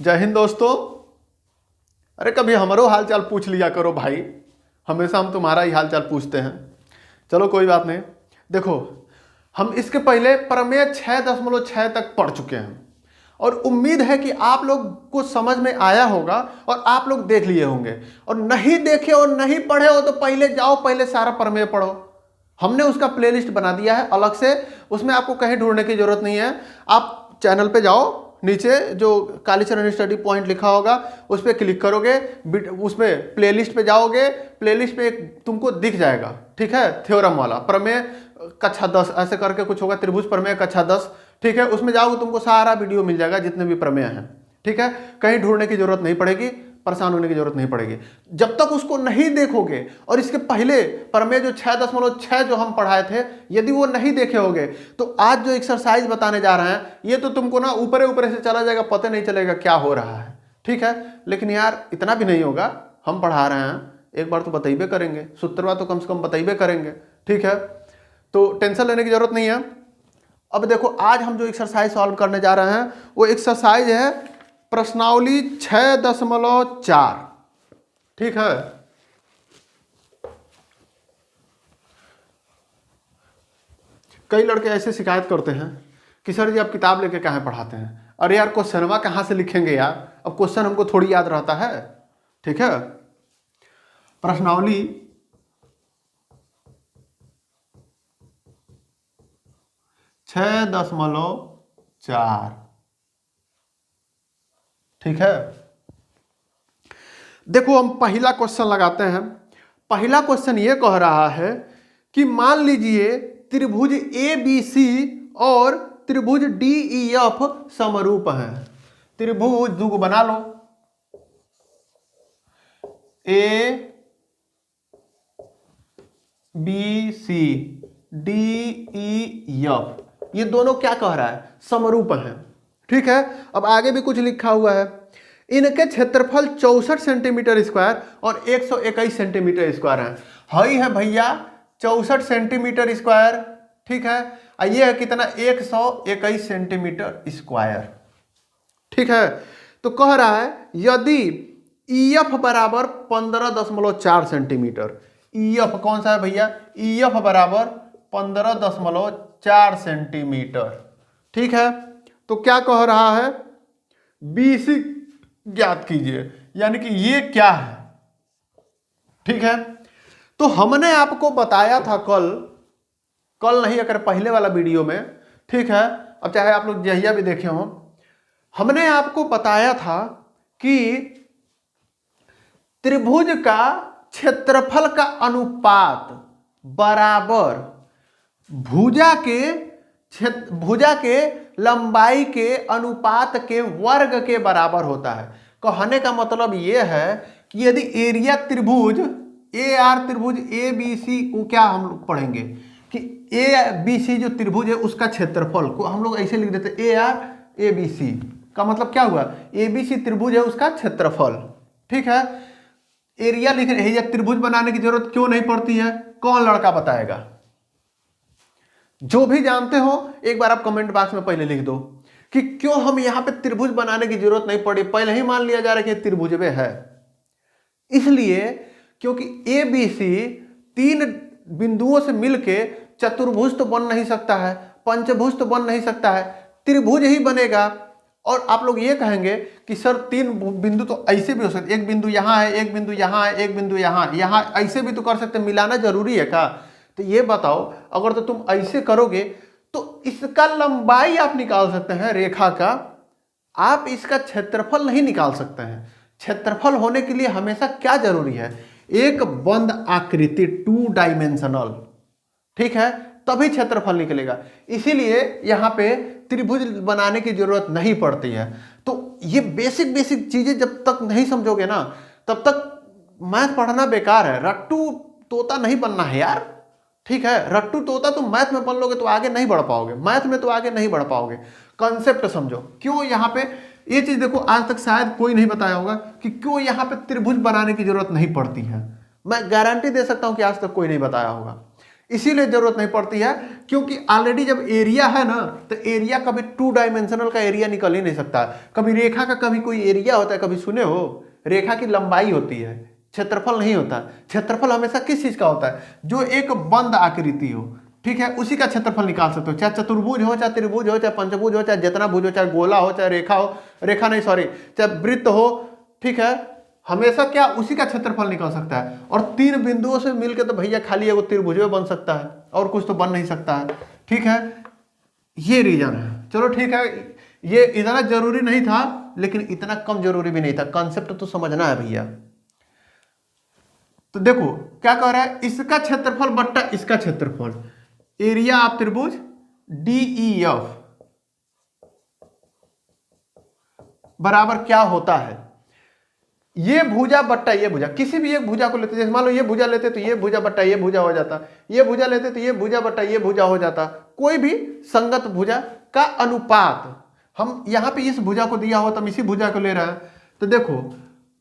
जय हिंद दोस्तों। अरे कभी हमारो हाल चाल पूछ लिया करो भाई, हमेशा हम तुम्हारा ही हाल चाल पूछते हैं। चलो कोई बात नहीं। देखो, हम इसके पहले प्रमेय 6.6 तक पढ़ चुके हैं और उम्मीद है कि आप लोग को समझ में आया होगा और आप लोग देख लिए होंगे। और नहीं देखे और नहीं पढ़े हो तो पहले जाओ, पहले सारा प्रमेय पढ़ो। हमने उसका प्लेलिस्ट बना दिया है अलग से, उसमें आपको कहीं ढूंढने की जरूरत नहीं है। आप चैनल पे जाओ, नीचे जो कालीचरण स्टडी पॉइंट लिखा होगा उस पर क्लिक करोगे, उसमें प्लेलिस्ट पे जाओगे, प्लेलिस्ट पे एक तुमको दिख जाएगा, ठीक है, थ्योरम वाला प्रमेय कक्षा 10 ऐसे करके कुछ होगा, त्रिभुज प्रमेय कक्षा 10, ठीक है। उसमें जाओगे तुमको सारा वीडियो मिल जाएगा जितने भी प्रमेय हैं, ठीक है। कहीं ढूंढने की जरूरत नहीं पड़ेगी, परेशान होने की जरूरत नहीं पड़ेगी जब तक उसको नहीं देखोगे। और इसके पहले प्रमेय जो 6.6 जो हम पढ़ाए थे, यदि वो नहीं देखे होगे तो आज जो एक्सरसाइज बताने जा रहे हैं ये तो तुमको ना ऊपरे ऊपरे से चला जाएगा, पता नहीं चलेगा क्या हो रहा है, ठीक है। लेकिन यार इतना भी नहीं होगा, हम पढ़ा रहे हैं, एक बार तो बताइबे करेंगे, सूत्रवा तो कम से कम बताइबे करेंगे, ठीक है। तो टेंशन लेने की जरूरत नहीं है। अब देखो, आज हम जो एक्सरसाइज सॉल्व करने जा रहे हैं वो एक्सरसाइज है प्रश्नावली 6.4, ठीक है। कई लड़के ऐसे शिकायत करते हैं कि सर जी आप किताब लेके कहाँ पढ़ाते हैं। अरे यार क्वेश्चनवा कहाँ से लिखेंगे यार, अब क्वेश्चन हमको थोड़ी याद रहता है, ठीक है। प्रश्नावली 6.4, ठीक है। देखो हम पहला क्वेश्चन लगाते हैं। पहला क्वेश्चन ये कह रहा है कि मान लीजिए त्रिभुज ए बी सी और त्रिभुज डी ई एफ समरूप हैं। त्रिभुज दो बना लो, A B C D E F, ये दोनों क्या कह रहा है, समरूप हैं, ठीक है। अब आगे भी कुछ लिखा हुआ है, इनके क्षेत्रफल 64 सेंटीमीटर स्क्वायर और 121 सेंटीमीटर स्क्वायर है भैया 64 सेंटीमीटर स्क्वायर, ठीक है। ये है कितना, 121 सेंटीमीटर स्क्वायर, ठीक है। तो कह रहा है यदि EF बराबर 15.4 सेंटीमीटर, EF कौन सा है भैया, EF बराबर 15.4 सेंटीमीटर, ठीक है। तो क्या कह रहा है, BC ज्ञात कीजिए, यानी कि ये क्या है, ठीक है। तो हमने आपको बताया था कल नहीं अगर पहले वाला वीडियो में, ठीक है, अब चाहे आप लोग जहिया भी देखे हो, हमने आपको बताया था कि त्रिभुज का क्षेत्रफल का अनुपात बराबर भुजा के लंबाई के अनुपात के वर्ग के बराबर होता है। कहने का मतलब यह है कि यदि एरिया त्रिभुज AR त्रिभुज ABC को क्या हम लोग पढ़ेंगे कि ABC जो त्रिभुज है उसका क्षेत्रफल को हम लोग ऐसे लिख देते AR ABC का मतलब क्या हुआ, ABC त्रिभुज है उसका क्षेत्रफल, ठीक है। एरिया लिख रहे हैं, त्रिभुज बनाने की जरूरत क्यों नहीं पड़ती है, कौन लड़का बताएगा। जो भी जानते हो एक बार आप कमेंट बॉक्स में पहले लिख दो कि क्यों हम यहां पे त्रिभुज बनाने की जरूरत नहीं पड़ी, पहले ही मान लिया जा रहा है कि त्रिभुज में है। इसलिए क्योंकि ABC 3 बिंदुओं से मिलके चतुर्भुज तो बन नहीं सकता है, पंचभुज तो बन नहीं सकता है, त्रिभुज ही बनेगा। और आप लोग ये कहेंगे कि सर 3 बिंदु तो ऐसे भी हो सकते, एक बिंदु यहाँ है, एक बिंदु यहाँ है, एक बिंदु यहाँ ऐसे भी तो कर सकते, मिलाना जरूरी है क्या। तो ये बताओ, अगर तो तुम ऐसे करोगे तो इसका लंबाई आप निकाल सकते हैं रेखा का, आप इसका क्षेत्रफल नहीं निकाल सकते हैं। क्षेत्रफल होने के लिए हमेशा क्या जरूरी है, एक बंद आकृति, 2 डायमेंशनल, ठीक है, तभी क्षेत्रफल निकलेगा। इसीलिए यहां पे त्रिभुज बनाने की जरूरत नहीं पड़ती है। तो ये बेसिक चीजें जब तक नहीं समझोगे ना तब तक मैथ पढ़ना बेकार है। रट्टू तोता नहीं बनना है यार, ठीक है। रट्टू तोता तुम मैथ में बन लोगे तो आगे नहीं बढ़ पाओगे, मैथ में तो आगे नहीं बढ़ पाओगे। कंसेप्ट समझो, क्यों यहाँ पे ये चीज देखो, आज तक शायद कोई नहीं बताया होगा कि क्यों यहाँ पे त्रिभुज बनाने की जरूरत नहीं पड़ती है। मैं गारंटी दे सकता हूं कि आज तक कोई नहीं बताया होगा। इसीलिए जरूरत नहीं पड़ती है, क्योंकि ऑलरेडी जब एरिया है ना, तो एरिया कभी 2 डायमेंशनल का एरिया निकल ही नहीं सकता। कभी रेखा का कभी कोई एरिया होता है, कभी सुने हो? रेखा की लंबाई होती है, क्षेत्रफल नहीं होता। क्षेत्रफल हमेशा किस चीज का होता है? जो एक बंद आकृति हो, ठीक है, उसी का क्षेत्रफल निकाल सकते हो। चाहे चतुर्भुज हो, चाहे त्रिभुज हो, चाहे पंचभुज हो, चाहे जितना भुज हो, चाहे गोला हो, चाहे रेखा हो, रेखा नहीं सॉरी, चाहे वृत्त हो, ठीक है, हमेशा क्या उसी का क्षेत्रफल निकल सकता है। और 3 बिंदुओं से मिलकर तो भैया खाली एगो त्रिभुज बन सकता है, और कुछ तो बन नहीं सकता है, ठीक है। ये रीजन है। चलो ठीक है, ये इतना जरूरी नहीं था, लेकिन इतना कम जरूरी भी नहीं था। कॉन्सेप्ट तो समझना है भैया। तो देखो क्या कह रहा है, इसका क्षेत्रफल बट्टा इसका क्षेत्रफल, एरिया ऑफ त्रिभुज DEF बराबर क्या होता है? ये भुजा बट्टा ये भुजा, किसी भी एक भुजा को लेते, जैसे मान लो ये भुजा लेते तो ये भुजा बट्टा ये भुजा हो जाता, ये भुजा लेते तो ये भुजा बट्टा ये भुजा हो जाता। कोई भी संगत भुजा का अनुपात, हम यहाँ पे इस भुजा को दिया हो तो हम इसी भुजा को ले रहे हैं। तो देखो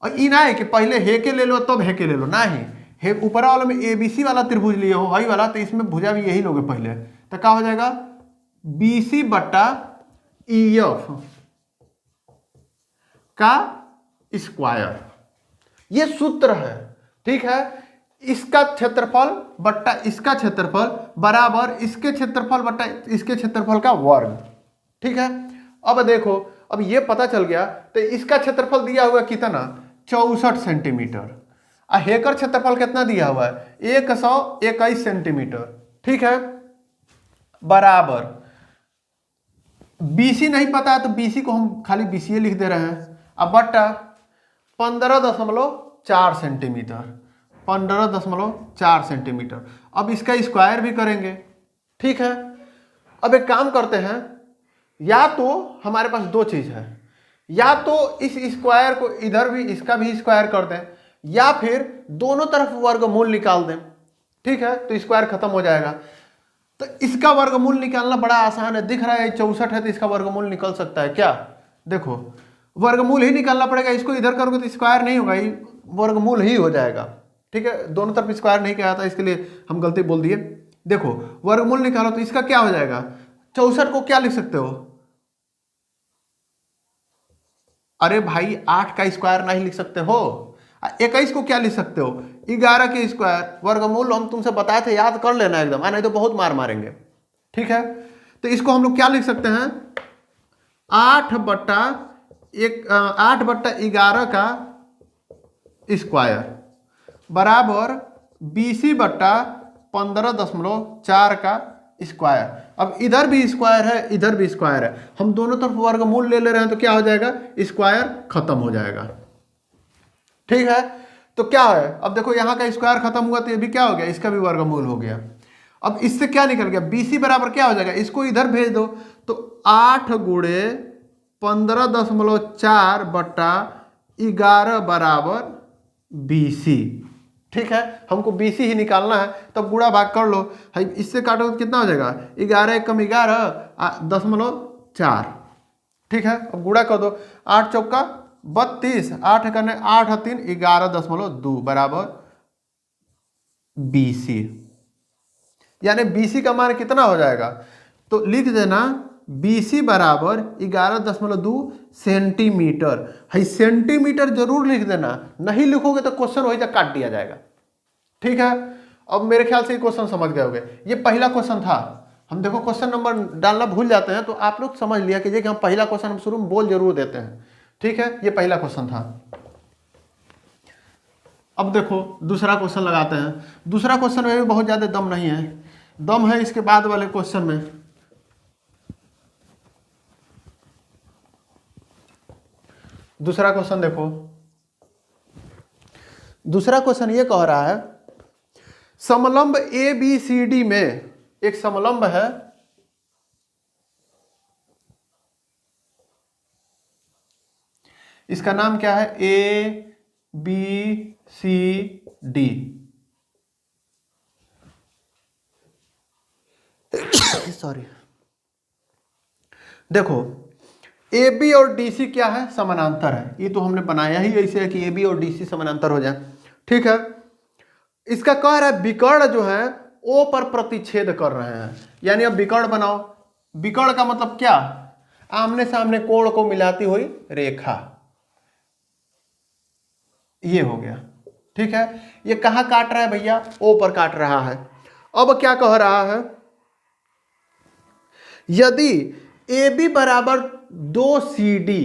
ई ना है कि पहले हे के ले लो तब हे के ले लो, ना ही हे ऊपर वाला में ABC वाला त्रिभुज लिए हो हई वाला, तो इसमें भुजा भी यही लोगे पहले, तो क्या हो जाएगा BC बट्टा EF का स्क्वायर। ये सूत्र है, ठीक है। इसका क्षेत्रफल बट्टा इसका क्षेत्रफल बराबर इसके क्षेत्रफल बट्टा इसके क्षेत्रफल का वर्ग, ठीक है। अब देखो, अब ये पता चल गया, तो इसका क्षेत्रफल दिया हुआ कितना 64 सेंटीमीटर, और हेकर क्षेत्रफल कितना दिया हुआ है 121 सेंटीमीटर, ठीक है, बराबर BC नहीं पता है तो BC को हम खाली BC लिख दे रहे हैं, अब बट्टा 15.4 सेंटीमीटर, 15.4 सेंटीमीटर। अब इसका स्क्वायर भी करेंगे, ठीक है। अब एक काम करते हैं, या तो हमारे पास 2 चीज है, या तो इस स्क्वायर को इधर भी इसका भी स्क्वायर कर दें, या फिर दोनों तरफ वर्गमूल निकाल दें, ठीक है, तो स्क्वायर खत्म हो जाएगा। तो इसका वर्गमूल निकालना बड़ा आसान है, दिख रहा है 64 है तो इसका वर्गमूल निकल सकता है क्या? देखो वर्गमूल ही निकालना पड़ेगा, इसको इधर करोगे तो स्क्वायर नहीं होगा, ये वर्गमूल ही हो जाएगा, ठीक है। दोनों तरफ स्क्वायर नहीं किया था, इसके लिए हम गलती बोल दिए। देखो वर्गमूल निकालो तो इसका क्या हो जाएगा, 64 को क्या लिख सकते हो? अरे भाई 8 का स्क्वायर नहीं लिख सकते हो। 21 को क्या लिख सकते हो 11 के स्क्वायर। वर्गमूल हम तुमसे बताए थे, याद कर लेना एकदम, नहीं तो बहुत मार मारेंगे, ठीक है। तो इसको हम लोग क्या लिख सकते हैं 8 बट्टा 11 का स्क्वायर बराबर BC बट्टा 15.4 का स्क्वायर। अब इधर भी स्क्वायर है इधर भी स्क्वायर है, हम दोनों तरफ वर्गमूल ले रहे हैं तो क्या हो जाएगा स्क्वायर खत्म हो जाएगा, ठीक है। तो क्या है, अब देखो यहाँ का स्क्वायर खत्म हुआ तो ये भी क्या हो गया, इसका भी वर्गमूल हो गया। अब इससे क्या निकल गया BC बराबर क्या हो जाएगा, इसको इधर भेज दो तो 8 गुणे 15.4 बट्टा 11 बराबर BC, ठीक है। हमको BC ही निकालना है, तब गुणा भाग कर लो, इससे काटो तो कितना हो जाएगा 11 कम 11.4, ठीक है। अब गुणा कर दो 8 चौका 32, 8 करने 8 3 11.2 बराबर BC। यानी BC का मान कितना हो जाएगा, तो लिख देना BC बराबर 11.2 सेंटीमीटर। है सेंटीमीटर जरूर लिख देना, नहीं लिखोगे तो क्वेश्चन वही तक काट दिया जाएगा, ठीक है। अब मेरे ख्याल से ये क्वेश्चन समझ गए होंगे, ये पहला क्वेश्चन था। हम देखो क्वेश्चन नंबर डालना भूल जाते हैं, तो आप लोग समझ लिया कि हम पहला क्वेश्चन हम शुरू में बोल जरूर देते हैं, ठीक है। ये पहला क्वेश्चन था। अब देखो दूसरा क्वेश्चन लगाते हैं। दूसरा क्वेश्चन में भी बहुत ज्यादा दम नहीं है, दम है इसके बाद वाले क्वेश्चन में। दूसरा क्वेश्चन देखो, दूसरा क्वेश्चन ये कह रहा है समलंब ABCD में एक समलंब है, इसका नाम क्या है ABCD। सॉरी, देखो AB और DC क्या है समानांतर है, ये तो हमने बनाया ही ऐसे है कि AB और DC समानांतर हो जाए, ठीक है। इसका कह रहा है विकर्ण जो है ओ पर प्रतिच्छेद कर रहे हैं, यानी अब विकर्ण बनाओ। विकर्ण का मतलब क्या? आमने सामने कोण को मिलाती हुई रेखा, ये हो गया। ठीक है, ये कहां काट रहा है भैया? ओ पर काट रहा है। अब क्या कह रहा है? यदि ए बी बराबर 2CD,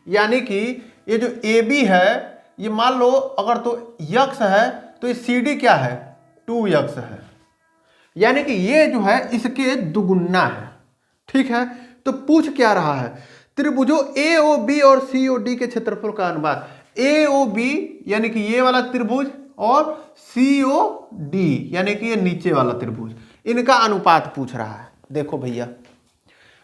यानी कि ये जो ए बी है, ये मान लो अगर तो यक्स है तो ये CD क्या है? 2x है, यानी कि ये जो है इसके दुगुना है। ठीक है, तो पूछ क्या रहा है? त्रिभुजों AOB और COD के क्षेत्रफल का अनुपात। AOB यानी कि ये वाला त्रिभुज और COD यानी कि ये नीचे वाला त्रिभुज, इनका अनुपात पूछ रहा है। देखो भैया,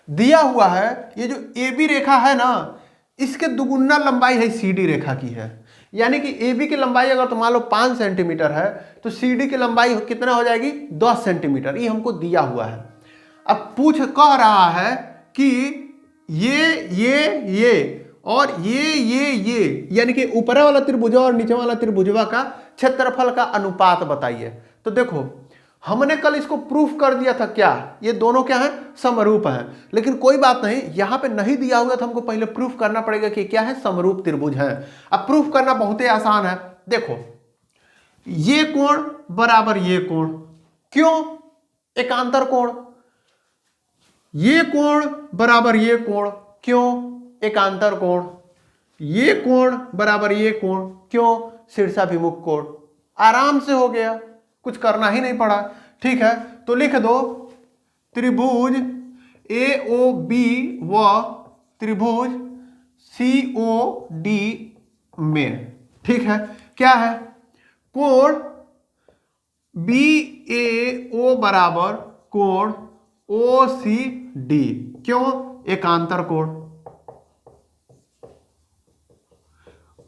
दिया हुआ है ये जो AB रेखा है ना, इसके दुगुना लंबाई है CD रेखा की है, यानी कि AB की लंबाई अगर तो मान लो 5 सेंटीमीटर है तो CD की लंबाई कितना हो जाएगी? 10 सेंटीमीटर। ये हमको दिया हुआ है। अब कह रहा है कि ये और ये यानी कि ऊपर वाला त्रिभुजा और नीचे वाला त्रिभुजवा का क्षेत्रफल का अनुपात बताइए। तो देखो, हमने कल इसको प्रूफ कर दिया था, क्या ये दोनों क्या है? समरूप हैं। लेकिन कोई बात नहीं, यहां पे नहीं दिया हुआ तो हमको पहले प्रूफ करना पड़ेगा कि क्या है? समरूप त्रिभुज है। अब प्रूफ करना बहुत ही आसान है। देखो, ये कोण बराबर ये कोण, क्यों? एकांतर कोण। ये कोण बराबर ये कोण, क्यों? एकांतर कोण। ये कोण बराबर ये कोण, क्यों? शीर्षाभिमुख कोण। आराम से हो गया, कुछ करना ही नहीं पड़ा। ठीक है, तो लिख दो त्रिभुज AOB व त्रिभुज COD में, ठीक है, क्या है? कोण BAO बराबर कोण OCD, क्यों? एकांतर कोण।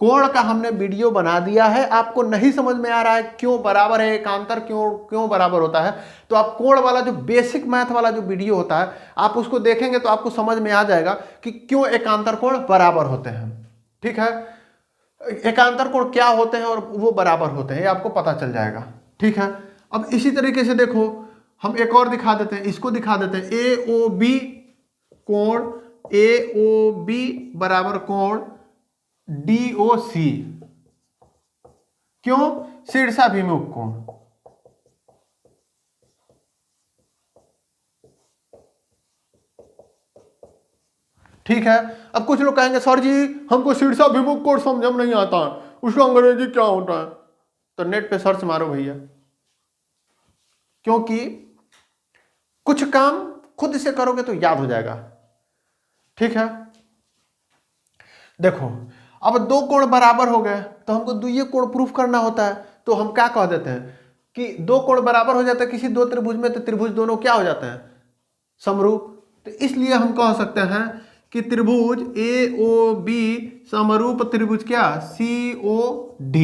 कोण का हमने वीडियो बना दिया है। आपको नहीं समझ में आ रहा है क्यों बराबर है, एकांतर क्यों बराबर होता है, तो आप कोण वाला जो बेसिक मैथ वाला जो वीडियो होता है आप उसको देखेंगे तो आपको समझ में आ जाएगा कि क्यों एकांतर कोण बराबर होते हैं। ठीक है, एकांतर कोण क्या होते हैं और वो बराबर होते हैं, ये आपको पता चल जाएगा। ठीक है, अब इसी तरीके से देखो, हम एक और दिखा देते हैं, इसको दिखा देते हैं। AOB कोण AOB बराबर कोण DOC, क्यों? शीर्षाभिमुख कोण। ठीक है, अब कुछ लोग कहेंगे सर जी हमको शीर्षाभिमुख कोण समझ में नहीं आता, उसका अंग्रेजी क्या होता है? तो नेट पे सर्च मारो भैया, क्योंकि कुछ काम खुद से करोगे तो याद हो जाएगा। ठीक है, देखो, अब दो कोण बराबर हो गए तो हमको द्वितीय कोण प्रूफ करना होता है। तो हम क्या कह देते हैं कि दो कोण बराबर हो जाते हैं किसी दो त्रिभुज में, तो त्रिभुज दोनों क्या हो जाते हैं? समरूप। तो इसलिए हम कह सकते हैं कि त्रिभुज AOB समरूप त्रिभुज क्या? COD।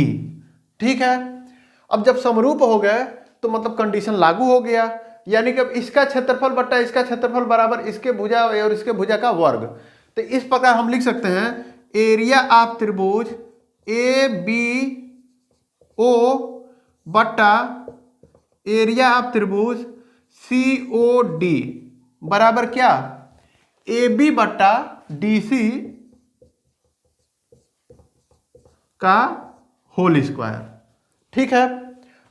ठीक है, अब जब समरूप हो गए तो मतलब कंडीशन लागू हो गया, यानी कि अब इसका क्षेत्रफल बट्टा इसका क्षेत्रफल बराबर इसके भुजा और इसके भुजा का वर्ग। तो इस प्रकार हम लिख सकते हैं एरिया ऑफ त्रिभुज ABO बट्टा एरिया ऑफ त्रिभुज COD बराबर क्या? AB बट्टा DC का होल स्क्वायर। ठीक है,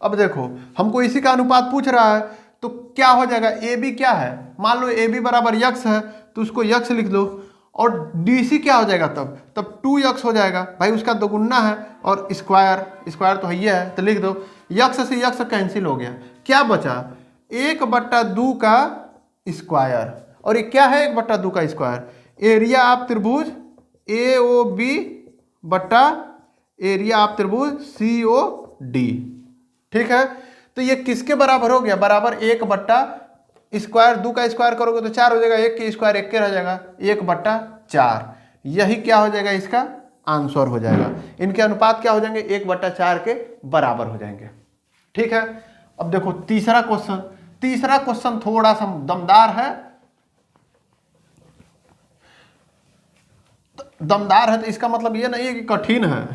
अब देखो हमको इसी का अनुपात पूछ रहा है, तो क्या हो जाएगा? AB क्या है? मान लो AB बराबर x है तो उसको x लिख दो, और DC क्या हो जाएगा? तब 2x हो जाएगा भाई, उसका दोगुना है, और स्क्वायर तो है, तो लिख दो x से x कैंसिल हो गया, क्या बचा? 1/2 का स्क्वायर, और ये क्या है? 1/2 का स्क्वायर। एरिया ऑफ त्रिभुज AOB बट्टा एरिया ऑफ त्रिभुज COD। ठीक है, तो ये किसके बराबर हो गया? बराबर 1/2 का स्क्वायर करोगे तो 4 हो जाएगा, 1 के स्क्वायर 1 के रह जाएगा, 1/4। यही क्या हो जाएगा? इसका आंसर हो जाएगा। इनके अनुपात क्या हो जाएंगे? 1/4 के बराबर हो जाएंगे। ठीक है, अब देखो तीसरा क्वेश्चन थोड़ा सा दमदार है। दमदार है तो इसका मतलब ये नहीं है कि कठिन है।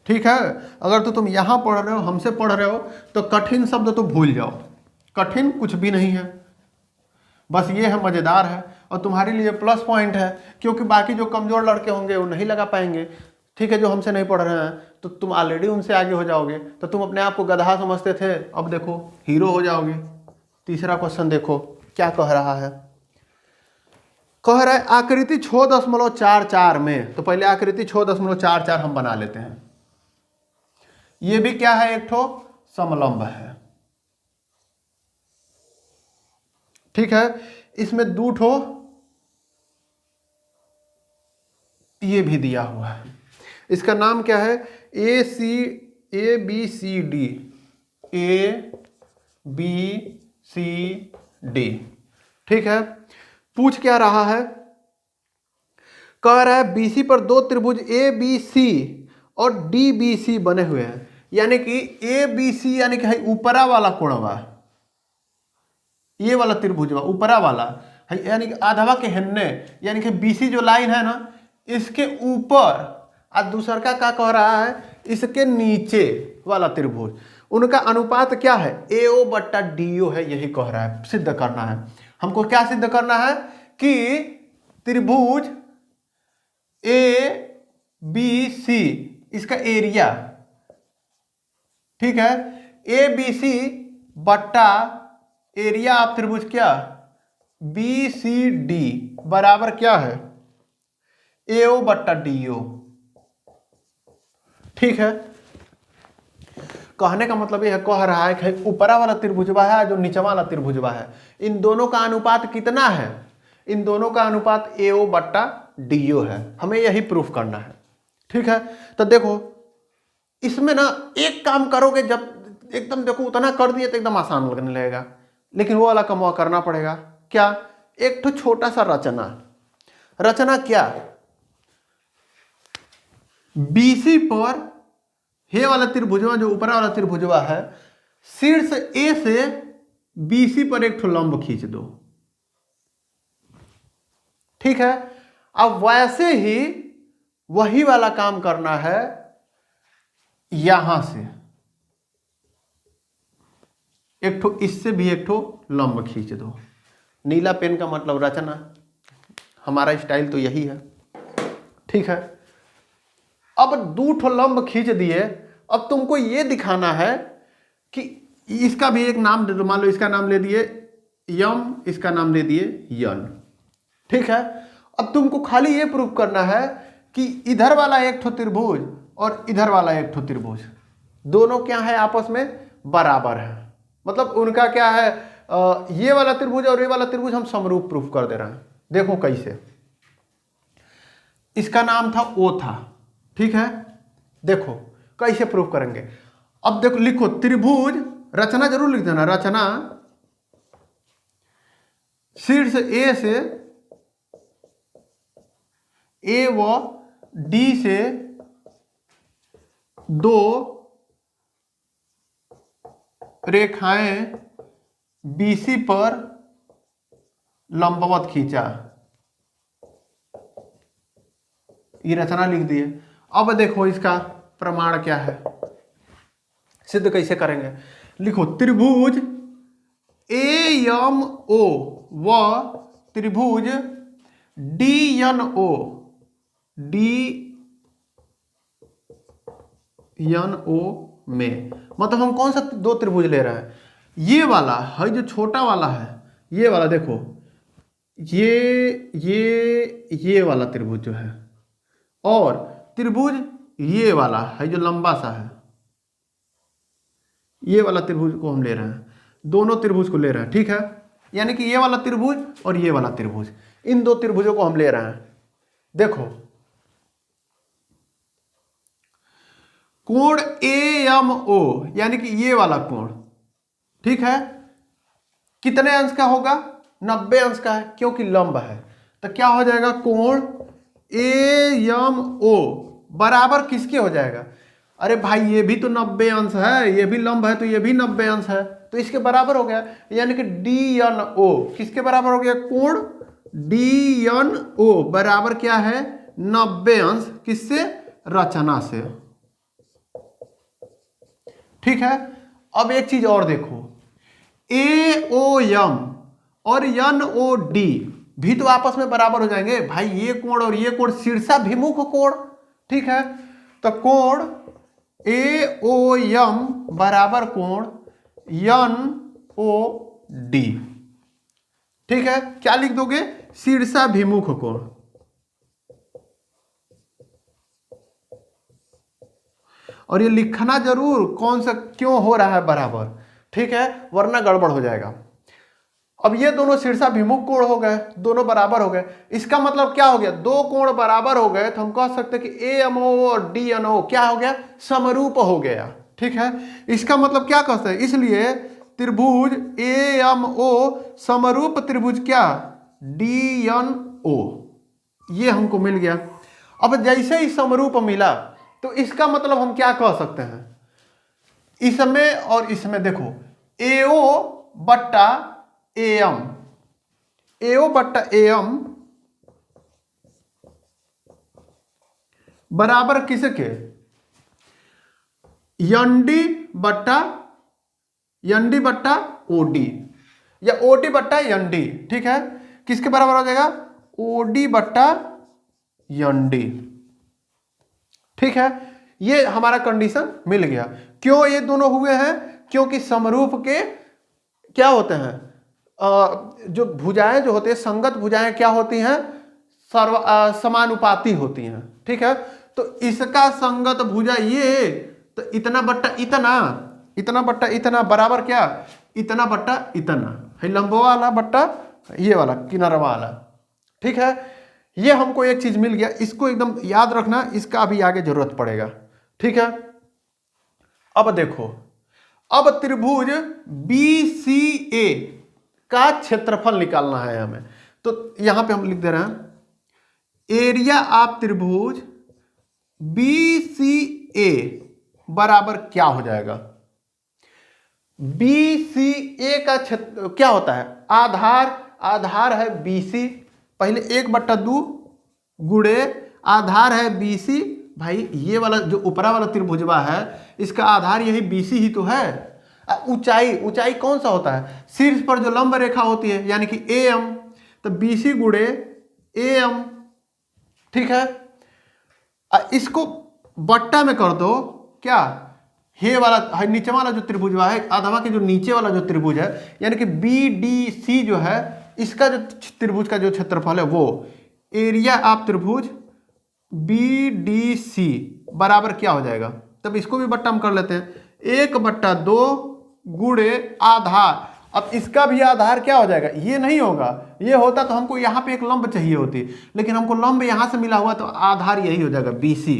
ठीक है, अगर तो तुम यहां पढ़ रहे हो, हमसे पढ़ रहे हो, तो कठिन शब्द तो भूल जाओ, कठिन कुछ भी नहीं है, बस ये है मज़ेदार है और तुम्हारे लिए प्लस पॉइंट है, क्योंकि बाकी जो कमज़ोर लड़के होंगे वो नहीं लगा पाएंगे। ठीक है, जो हमसे नहीं पढ़ रहे हैं तो तुम ऑलरेडी उनसे आगे हो जाओगे, तो तुम अपने आप को गधा समझते थे, अब देखो हीरो हो जाओगे। तीसरा क्वेश्चन देखो क्या कह रहा है। कह रहा है आकृति 6.44 में, तो पहले आकृति 6.44 हम बना लेते हैं। ये भी क्या है, एक ठो समलंब है। ठीक है, इसमें 2 ठो ये भी दिया हुआ है। इसका नाम क्या है, ए बी सी डी। ठीक है, पूछ क्या रहा है, कह रहा है बीसी पर 2 त्रिभुज ए बी सी और डी बी सी बने हुए हैं, यानी कि ए बी सी यानी कि है ऊपरा वाला कोणवा, ये वाला त्रिभुजवा ऊपरा वाला है, यानी कि आधवा के हिन्ने, यानी कि बीसी जो लाइन है ना इसके ऊपर, और दूसर का क्या कह रहा है, इसके नीचे वाला त्रिभुज, उनका अनुपात क्या है, AO बट्टा DO है, यही कह रहा है। सिद्ध करना है हमको, क्या सिद्ध करना है कि त्रिभुज ABC इसका एरिया, ठीक है, ABC बट्टा एरिया ऑफ त्रिभुज क्या BCD बराबर क्या है, AO बट्टा DO। ठीक है, कहने का मतलब यह कह रहा है कि ऊपरा वाला त्रिभुजवा है जो नीचे वाला त्रिभुजवा है, इन दोनों का अनुपात कितना है, इन दोनों का अनुपात AO बट्टा DO है, हमें यही प्रूफ करना है। ठीक है, तो देखो इसमें ना एक काम करोगे, जब एकदम देखो उतना कर दिए तो एकदम आसान लगने लगेगा, लेकिन वो वाला कमवा करना पड़ेगा। क्या, एक तो छोटा सा रचना क्या, BC पर हे वाला त्रिभुजवा जो ऊपरा वाला त्रिभुजवा है, शीर्ष A से BC पर एक ठो लंब खींच दो। ठीक है, अब वैसे ही वही वाला काम करना है यहां से, एक ठो इससे भी एक ठो लंब खींच दो। नीला पेन का मतलब रचना, हमारा स्टाइल तो यही है। ठीक है, अब 2 ठो लंब खींच दिए, अब तुमको ये दिखाना है कि इसका भी एक नाम दे दो, मान लो इसका नाम ले दिए यम, इसका नाम ले दिए यन। ठीक है, अब तुमको खाली ये प्रूफ करना है कि इधर वाला एक ठो त्रिभुज और इधर वाला एक ठो त्रिभुज दोनों क्या है, आपस में बराबर है, मतलब उनका क्या है, ये वाला त्रिभुज और ये वाला त्रिभुज हम समरूप प्रूफ कर दे रहे हैं। देखो कैसे, इसका नाम था O था। ठीक है, देखो कैसे प्रूफ करेंगे। अब देखो लिखो त्रिभुज, रचना जरूर लिख देना, रचना शीर्ष A से A व D से 2 रेखाएं BC पर लंबवत खींचा, ये रचना लिख दिए। अब देखो इसका प्रमाण क्या है, सिद्ध कैसे करेंगे। लिखो त्रिभुज AMO व त्रिभुज DNO में, मतलब हम कौन सा 2 त्रिभुज ले रहे हैं, ये वाला है जो छोटा वाला है, ये वाला देखो, ये वाला त्रिभुज जो है, और त्रिभुज ये वाला है जो लंबा सा है, ये वाला त्रिभुज को हम ले रहे हैं, दोनों त्रिभुज को ले रहे हैं। ठीक है, यानी कि ये वाला त्रिभुज और ये वाला त्रिभुज, इन 2 त्रिभुजों को हम ले रहे हैं। देखो कोण AMO यानी कि ये वाला कोण, ठीक है, कितने अंश का होगा, 90 अंश का है, क्योंकि लंब है। तो क्या हो जाएगा, कोण AMO बराबर किसके हो जाएगा, अरे भाई ये भी तो 90 अंश है, ये भी लंब है तो ये भी 90 अंश है, तो इसके बराबर हो गया, यानी कि DNO किसके बराबर हो गया, कोण DNO बराबर क्या है, 90 अंश, किससे, रचना से। ठीक है, अब एक चीज और देखो, ए ओ एम और एन ओ डी भी तो आपस में बराबर हो जाएंगे भाई। ये कोण और ये कोण शीर्षाभिमुख कोण, ठीक है। तो कोण ए ओ एम बराबर कोण एन ओ डी, ठीक है। क्या लिख दोगे? शीर्षाभिमुख कोण। और ये लिखना जरूर कौन सा क्यों हो रहा है बराबर, ठीक है, वरना गड़बड़ हो जाएगा। अब ये दोनों शीर्षाभिमुख कोण हो गए, दोनों बराबर हो गए। इसका मतलब क्या हो गया? दो कोण बराबर हो गए तो हम कह सकते हैं कि ए एम ओ और डी एन ओ क्या हो गया? समरूप हो गया, ठीक है। इसका मतलब क्या कहते हैं? इसलिए त्रिभुज ए एम ओ समरूप त्रिभुज क्या? डी एन ओ, ये हमको मिल गया। अब जैसे ही समरूप मिला तो इसका मतलब हम क्या कह सकते हैं? इसमें और इसमें देखो एओ बट्टा एम, एओ बट्टा एम बराबर किसके? एनडी बट्टा ओडी या ओडी बट्टा एनडी, ठीक है। किसके बराबर हो जाएगा? ओडी बट्टा एनडी, ठीक है। ये हमारा कंडीशन मिल गया। क्यों ये दोनों हुए हैं? क्योंकि समरूप के क्या होते हैं? जो भुजाएं जो होती है, संगत भुजाएं क्या होती हैं? समानुपाती होती हैं, ठीक है। तो इसका संगत भुजा ये, तो इतना बट्टा इतना, इतना बट्टा इतना बराबर क्या? इतना बट्टा इतना है, लंबा वाला बट्टा ये वाला किनारा वाला, ठीक है। ये हमको एक चीज मिल गया, इसको एकदम याद रखना, इसका अभी आगे जरूरत पड़ेगा, ठीक है। अब देखो, अब त्रिभुज BCA का क्षेत्रफल निकालना है हमें। तो यहां पे हम लिख दे रहे हैं एरिया ऑफ त्रिभुज BCA बराबर क्या हो जाएगा? BCA का क्षेत्र क्या होता है? आधार है BC, पहले 1/2 गुणे आधार है BC। भाई ये वाला जो ऊपरा वाला त्रिभुजवा है इसका आधार यही BC ही तो है। ऊंचाई कौन सा होता है? शीर्ष पर जो लंब रेखा होती है यानी कि AM, तो BC गुणे AM, ठीक है। इसको बट्टा में कर दो क्या? हे वाला नीचे वाला जो त्रिभुजवा है, आधावा के जो नीचे वाला जो त्रिभुज है यानी कि BDC जो है, इसका जो त्रिभुज का जो क्षेत्रफल है वो एरिया ऑफ त्रिभुज BDC बराबर क्या हो जाएगा? तब इसको भी बट्टा में कर लेते हैं, 1/2 गुणे आधार। अब इसका भी आधार क्या हो जाएगा? ये नहीं होगा, ये होता तो हमको यहाँ पे एक लंब चाहिए होती, लेकिन हमको लंब यहां से मिला हुआ तो आधार यही हो जाएगा BC।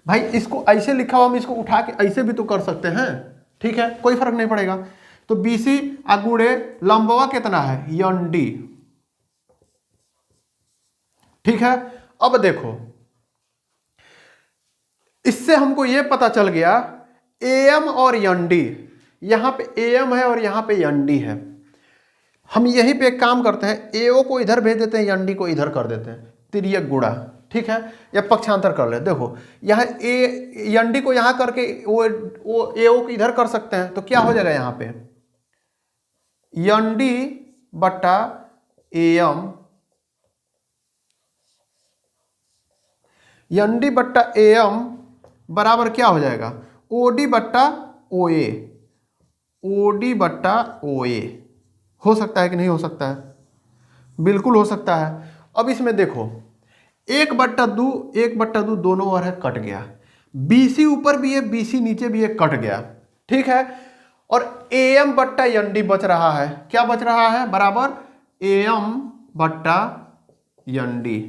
भाई इसको ऐसे लिखा हुआ, हम इसको उठा के ऐसे भी तो कर सकते हैं, ठीक है, कोई फर्क नहीं पड़ेगा। तो BC गुणे लंबवा कितना है? ND, ठीक है। अब देखो, इससे हमको यह पता चल गया AM और ND, यहां पे AM है और यहां पे ND है। हम यहीं पे एक काम करते हैं, AO को इधर भेज देते हैं, ND को इधर कर देते हैं, तिर्यक गुणा, ठीक है, या पक्षांतर कर ले। देखो यहाँ ND को यहां करके वो AO को इधर कर सकते हैं, तो क्या हो जाएगा? यहां पे ND बट्टा AM, ND बट्टा AM बराबर क्या हो जाएगा? OD बट्टा OA, OD बट्टा OA। हो सकता है कि नहीं हो सकता है? बिल्कुल हो सकता है। अब इसमें देखो 1/2 दोनों ओर है, कट गया। BC ऊपर भी है, BC नीचे भी है, कट गया, ठीक है। और AM बट्टा ND बच रहा है, क्या बच रहा है? बराबर AM बट्टा ND।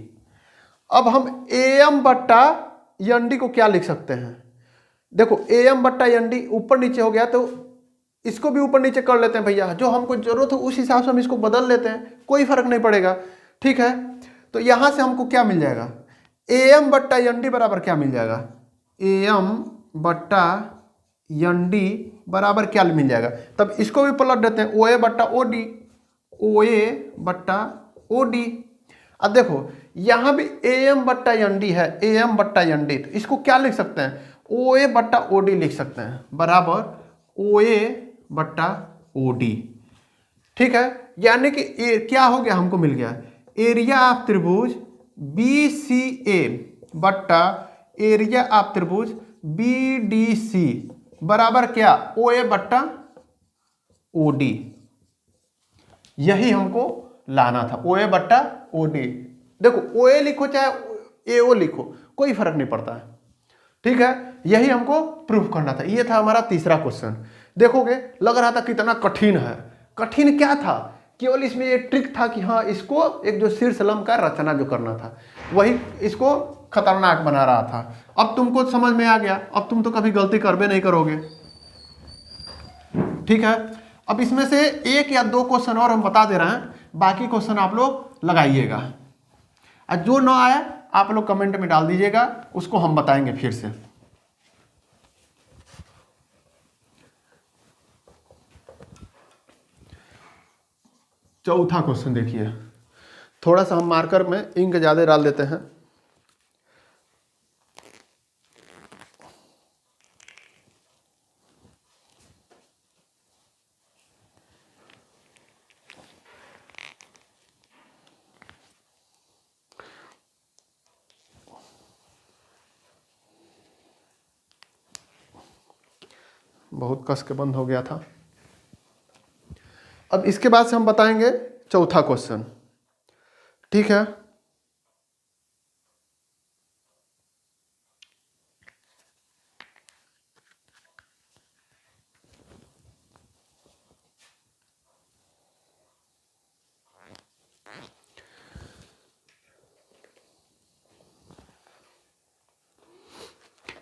अब हम AM बट्टा ND को क्या लिख सकते हैं? देखो AM बट्टा ND ऊपर नीचे हो गया, तो इसको भी ऊपर नीचे कर लेते हैं भैया, जो हमको जरूरत हो उस हिसाब से हम इसको बदल लेते हैं, कोई फर्क नहीं पड़ेगा, ठीक है। तो यहां से हमको क्या मिल जाएगा? AM बट्टा ND बराबर क्या मिल जाएगा? AM बट्टा ND बराबर क्या मिल जाएगा? तब इसको भी पलट देते हैं, OA बट्टा OD, OA बट्टा OD। अब देखो यहां भी AM बट्टा ND है, AM बट्टा ND, तो इसको क्या लिख सकते हैं? OA बट्टा OD लिख सकते हैं, बराबर OA बट्टा OD। ठीक है, यानी कि क्या हो गया, हमको मिल गया एरिया ऑफ त्रिभुज BCA बट्टा एरिया ऑफ त्रिभुज BDC बराबर क्या, OA बट्टा OD। यही हमको लाना था, OA बट्टा OD। देखो OA लिखो चाहे AO लिखो, कोई फर्क नहीं पड़ता है। ठीक है, यही हमको प्रूफ करना था। ये था हमारा तीसरा क्वेश्चन। देखोगे लग रहा था कितना कठिन है। कठिन क्या था, केवल इसमें ये ट्रिक था कि हाँ, इसको एक जो शीर्ष लंब का रचना जो करना था वही इसको खतरनाक बना रहा था। अब तुमको समझ में आ गया, अब तुम तो कभी गलती करबे नहीं करोगे। ठीक है, अब इसमें से एक या दो क्वेश्चन और हम बता दे रहे हैं, बाकी क्वेश्चन आप लोग लगाइएगा। और जो ना आया आप लोग कमेंट में डाल दीजिएगा, उसको हम बताएंगे फिर से। चौथा क्वेश्चन देखिए, थोड़ा सा हम मार्कर में इंक ज्यादा डाल देते हैं। बहुत कस के बंद हो गया था। अब इसके बाद से हम बताएंगे चौथा क्वेश्चन। ठीक है,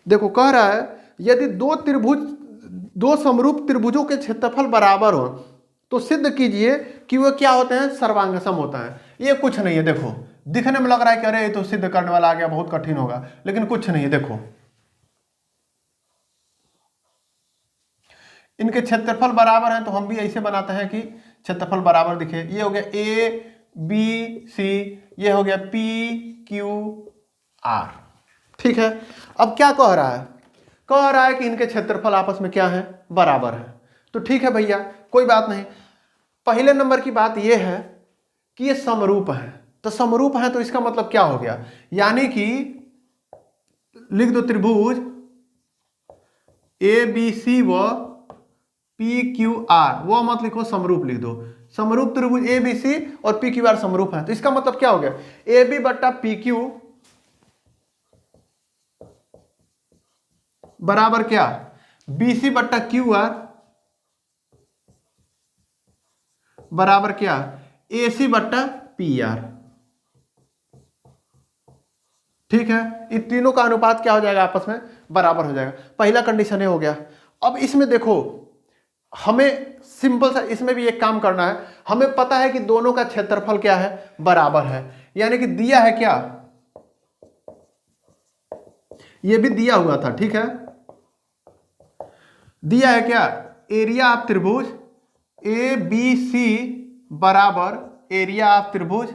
देखो कह रहा है यदि दो समरूप त्रिभुजों के क्षेत्रफल बराबर हो तो सिद्ध कीजिए कि वो क्या होते हैं, सर्वांगसम होता है। ये कुछ नहीं है, देखो दिखने में लग रहा है कि अरे ये तो सिद्ध करने वाला आ गया, बहुत कठिन होगा, लेकिन कुछ नहीं है। देखो इनके क्षेत्रफल बराबर हैं तो हम भी ऐसे बनाते हैं कि क्षेत्रफल बराबर दिखे। ये हो गया ABC, ये हो गया PQR। ठीक है, अब क्या कह रहा है, कह रहा है कि इनके क्षेत्रफल आपस में क्या है, बराबर है। तो ठीक है भैया, कोई बात नहीं। पहले नंबर की बात यह है कि ये समरूप है, तो समरूप है तो इसका मतलब क्या हो गया, यानी कि लिख दो त्रिभुज ABC व PQR, वो मत लिखो, समरूप लिख दो। समरूप त्रिभुज ABC और PQR समरूप है, तो इसका मतलब क्या हो गया, AB बट्टा PQ बराबर क्या, BC बट्टा QR बराबर क्या, AC बट्टा PR। ठीक है, इन तीनों का अनुपात क्या हो जाएगा, आपस में बराबर हो जाएगा। पहला कंडीशन ये हो गया। अब इसमें देखो हमें सिंपल सा इसमें भी एक काम करना है। हमें पता है कि दोनों का क्षेत्रफल क्या है, बराबर है, यानी कि दिया है क्या, ये भी दिया हुआ था। ठीक है, दिया है क्या, एरिया ऑफ त्रिभुज ABC बराबर एरिया ऑफ त्रिभुज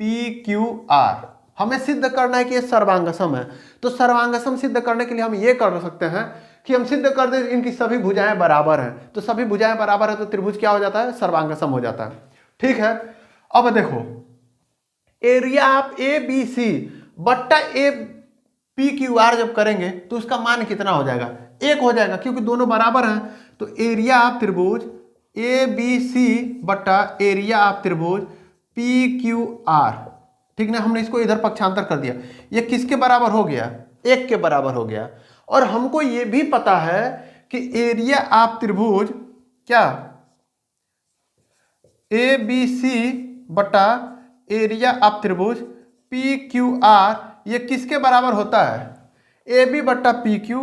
PQR। हमें सिद्ध करना है कि ये सर्वांगसम है। तो सर्वांगसम सिद्ध करने के लिए हम ये कर सकते हैं कि हम सिद्ध कर दें इनकी सभी भुजाएं बराबर हैं। तो सभी भुजाएं बराबर है तो त्रिभुज क्या हो जाता है, सर्वांगसम हो जाता है। ठीक है, अब देखो एरिया ऑफ ABC बट्टा PQR जब करेंगे तो उसका मान कितना हो जाएगा, 1 हो जाएगा, क्योंकि दोनों बराबर हैं। तो एरिया ऑफ त्रिभुज ABC बट्टा एरिया ऑफ त्रिभुज PQR। ठीक ना, हमने इसको इधर पक्षांतर कर दिया, ये किसके बराबर हो गया, 1 के बराबर हो गया। और हमको ये भी पता है कि एरिया ऑफ त्रिभुज क्या, ABC बटा एरिया ऑफ त्रिभुज PQR, ये किसके बराबर होता है, AB बट्टा PQ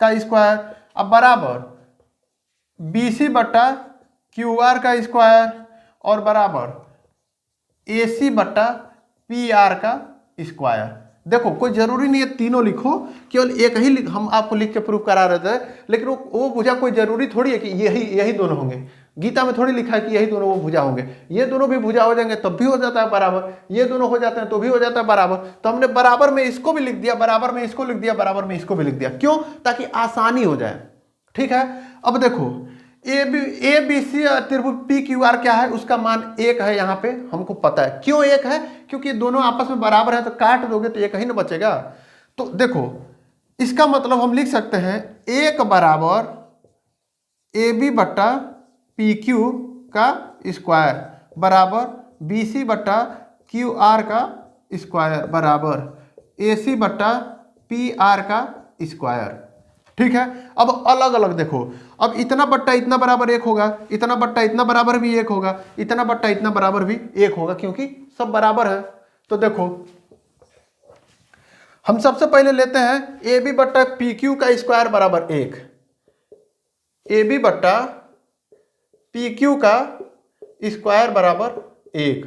का स्क्वायर, अब बराबर BC बट्टा QR का स्क्वायर, और बराबर AC बट्टा PR का स्क्वायर। देखो कोई जरूरी नहीं है तीनों लिखो, केवल एक ही हम आपको लिख के प्रूफ करा रहे थे, लेकिन वो भुजा कोई जरूरी थोड़ी है कि यही दोनों होंगे। गीता में थोड़ी लिखा है कि यही दोनों वो भुजा होंगे, ये दोनों भी भुजा हो जाएंगे तब भी हो जाता है बराबर, ये दोनों हो जाते हैं तो भी हो जाता है बराबर। तो हमने बराबर में इसको भी लिख दिया, बराबर में इसको लिख दिया, बराबर में इसको भी लिख दिया। क्यों? ताकि आसानी हो जाए। ठीक है, अब देखो ए बी सी त्रिभुज पी क्यू आर क्या है, उसका मान 1 है। यहाँ पे हमको पता है क्यों 1 है, क्योंकि दोनों आपस में बराबर है, तो काट दोगे तो 1 ही ना बचेगा। तो देखो इसका मतलब हम लिख सकते हैं 1 बराबर ए बी बट्टा पी क्यू का स्क्वायर बराबर बी सी बट्टा क्यू आर का स्क्वायर बराबर ए सी बट्टा पी आर का स्क्वायर। ठीक है, अब अलग अलग देखो, अब इतना बट्टा इतना बराबर 1 होगा, इतना बट्टा इतना बराबर भी 1 होगा, इतना बट्टा इतना बराबर भी 1 होगा, क्योंकि सब बराबर है। तो देखो हम सबसे पहले लेते हैं ए बी बट्टा पी क्यू का स्क्वायर बराबर 1, ए बी बट्टा पी क्यू का स्क्वायर बराबर 1।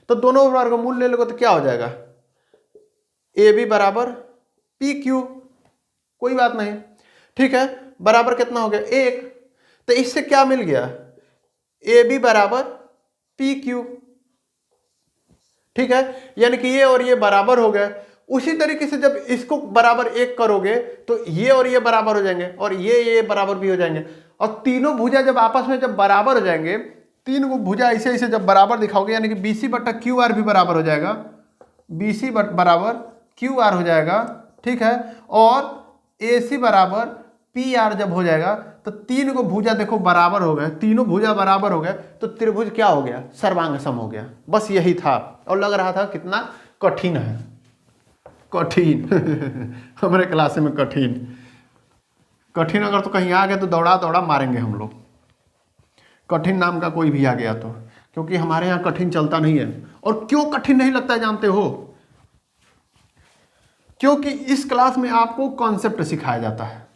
तो दोनों वर्गमूल ले लोगे तो क्या हो जाएगा, ए बी बराबर पी क्यू, कोई बात नहीं। ठीक है, बराबर कितना हो गया 1। तो इससे क्या मिल गया, ए बी बराबर पी क्यू। ठीक है, यानी कि ये और ये बराबर हो गए। उसी तरीके से जब इसको बराबर 1 करोगे तो ये और ये बराबर हो जाएंगे, और ये बराबर भी हो जाएंगे। और तीनों भुजा जब आपस में जब बराबर हो जाएंगे, तीन को भुजा ऐसे ऐसे जब बराबर दिखाओगे, यानी कि बी सी बट्टा क्यू आर भी बराबर हो जाएगा, बी सी बराबर क्यू आर हो जाएगा। ठीक है, और ए सी बराबर पी आर जब हो जाएगा तो तीन को भुजा देखो बराबर हो गए, तीनों भुजा बराबर हो गए, तो त्रिभुज क्या हो गया, सर्वांग सम हो गया। बस यही था, और लग रहा था कितना कठिन है, कठिन हमारे क्लास में कठिन कठिन अगर तो कहीं आ गया तो दौड़ा दौड़ा मारेंगे हम लोग, कठिन नाम का कोई भी आ गया तो, क्योंकि हमारे यहाँ कठिन चलता नहीं है। और क्यों कठिन नहीं लगता है जानते हो, क्योंकि इस क्लास में आपको कॉन्सेप्ट सिखाया जाता है,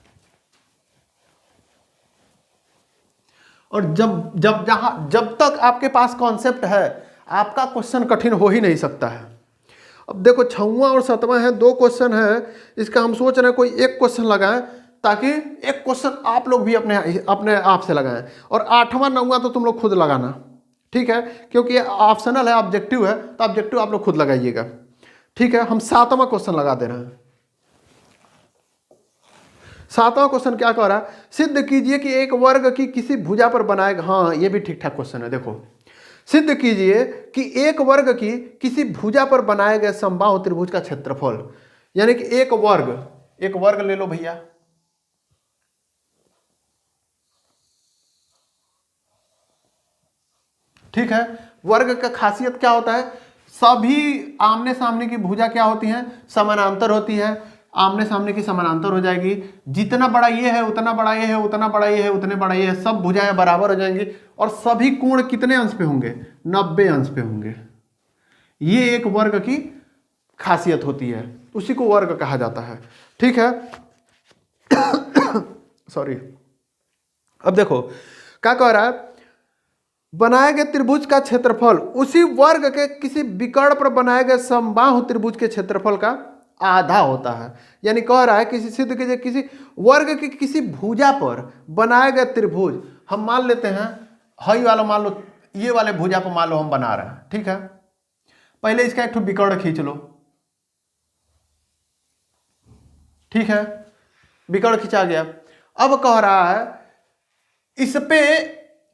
और जब तक आपके पास कॉन्सेप्ट है आपका क्वेश्चन कठिन हो ही नहीं सकता है। अब देखो 6वां और 7वां है, 2 क्वेश्चन है, इसका हम सोच रहे हैं कोई एक क्वेश्चन लगाएं, ताकि एक क्वेश्चन आप लोग भी अपने आप से लगाएं, और 8वां 9वां तो तुम लोग खुद लगाना। ठीक है, क्योंकि ये ऑप्शनल है, ऑब्जेक्टिव है, तो ऑब्जेक्टिव आप लोग खुद लगाइएगा। ठीक है, हम 7वां क्वेश्चन लगा दे रहे हैं। 7वां क्वेश्चन क्या कह रहा है, सिद्ध कीजिए कि एक वर्ग की किसी भुजा पर बनाएगा, हाँ ये भी ठीक ठाक क्वेश्चन है। देखो सिद्ध कीजिए कि एक वर्ग की किसी भुजा पर बनाए गए समबाहु त्रिभुज का क्षेत्रफल, यानी कि एक वर्ग ले लो भैया, ठीक है। वर्ग का खासियत क्या होता है, सभी आमने सामने की भुजा क्या होती हैं, समानांतर होती है, आमने सामने की समानांतर हो जाएगी, जितना बड़ा ये है उतना बड़ा ये है, उतना बड़ा ये है उतने बड़ा ये है, सब भुजाएं बराबर हो जाएंगी, और सभी कोण कितने अंश पे होंगे, 90 अंश पे होंगे। ये एक वर्ग की खासियत होती है, उसी को वर्ग कहा जाता है। ठीक है सॉरी। अब देखो क्या कह रहा है, बनाए गए त्रिभुज का क्षेत्रफल उसी वर्ग के किसी विकर्ण पर बनाए गए समबाहु त्रिभुज के क्षेत्रफल का आधा होता है। यानी कह रहा है किसी सिद्ध कीजिए किसी वर्ग की किसी भुजा पर बनाए गए त्रिभुज, हम मान लेते हैं हई वाला, मान लो ये वाले भुजा पर मान लो हम बना रहे हैं। ठीक है, पहले इसका एक ठो विकर्ण खींच लो, ठीक है, विकर्ण खींचा गया। अब कह रहा है इस पे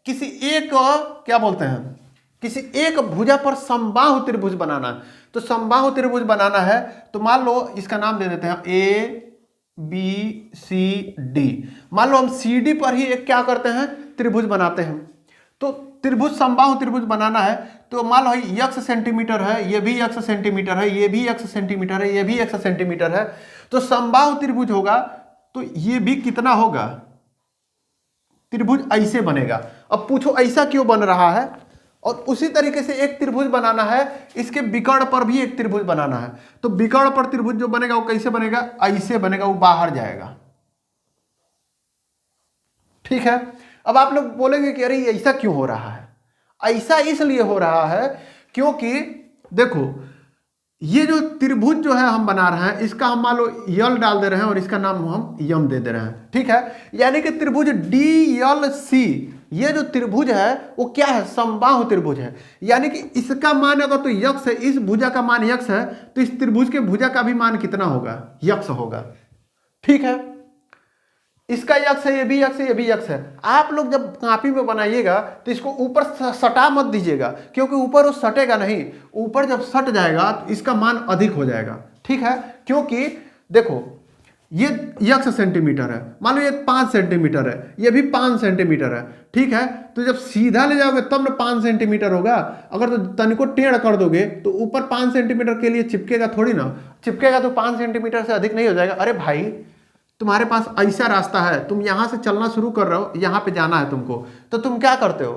किसी एक क्या बोलते हैं, किसी एक भुजा पर समबाहु त्रिभुज बनाना है। तो समबाहु त्रिभुज बनाना है तो मान लो इसका नाम दे देते हैं ए बी सी डी। मान लो हम सी डी पर ही एक क्या करते हैं, त्रिभुज बनाते हैं। तो त्रिभुज समबाहु त्रिभुज बनाना है तो मान लो x सेंटीमीटर है, ये भी x सेंटीमीटर है, ये भी x सेंटीमीटर है, ये भी x सेंटीमीटर है, तो समबाहु त्रिभुज होगा तो ये भी कितना होगा, त्रिभुज ऐसे बनेगा। अब पूछो ऐसा क्यों बन रहा है, और उसी तरीके से एक त्रिभुज बनाना है, इसके विकर्ण पर भी एक त्रिभुज बनाना है। तो विकर्ण पर त्रिभुज जो बनेगा वो कैसे बनेगा, ऐसे बनेगा, वो बाहर जाएगा। ठीक है, अब आप लोग बोलेंगे कि अरे ऐसा क्यों हो रहा है, ऐसा इसलिए हो रहा है क्योंकि देखो ये जो त्रिभुज जो है हम बना रहे हैं, इसका हम मान लो यल डाल दे रहे हैं और इसका नाम हम यम दे रहे हैं। ठीक है, यानी कि त्रिभुज डी यल सी ये जो त्रिभुज है वो क्या है, समबाहु त्रिभुज है। यानी कि इसका मान अगर तो यक्ष है, इस भुजा का मान यक्ष है, तो इस त्रिभुज के भुजा का भी मान कितना होगा, यक्ष होगा। ठीक है, इसका यक्ष है, ये भी यक्ष है, ये भी यक्ष है। आप लोग जब कॉपी में बनाइएगा तो इसको ऊपर सटा मत दीजिएगा, क्योंकि ऊपर वो सटेगा नहीं, ऊपर जब सट जाएगा तो इसका मान अधिक हो जाएगा। ठीक है, क्योंकि देखो ये यक्ष सेंटीमीटर है, मान लो ये 5 सेंटीमीटर है, ये भी 5 सेंटीमीटर है। ठीक है, तो जब सीधा ले जाओगे तब ना 5 सेंटीमीटर होगा, अगर तो तनिको टेढ़ कर दोगे तो ऊपर 5 सेंटीमीटर के लिए चिपकेगा थोड़ी ना, चिपकेगा तो 5 सेंटीमीटर से अधिक नहीं हो जाएगा। अरे भाई, तुम्हारे पास ऐसा रास्ता है, तुम यहां से चलना शुरू कर रहे हो, यहां पे जाना है तुमको, तो तुम क्या करते हो,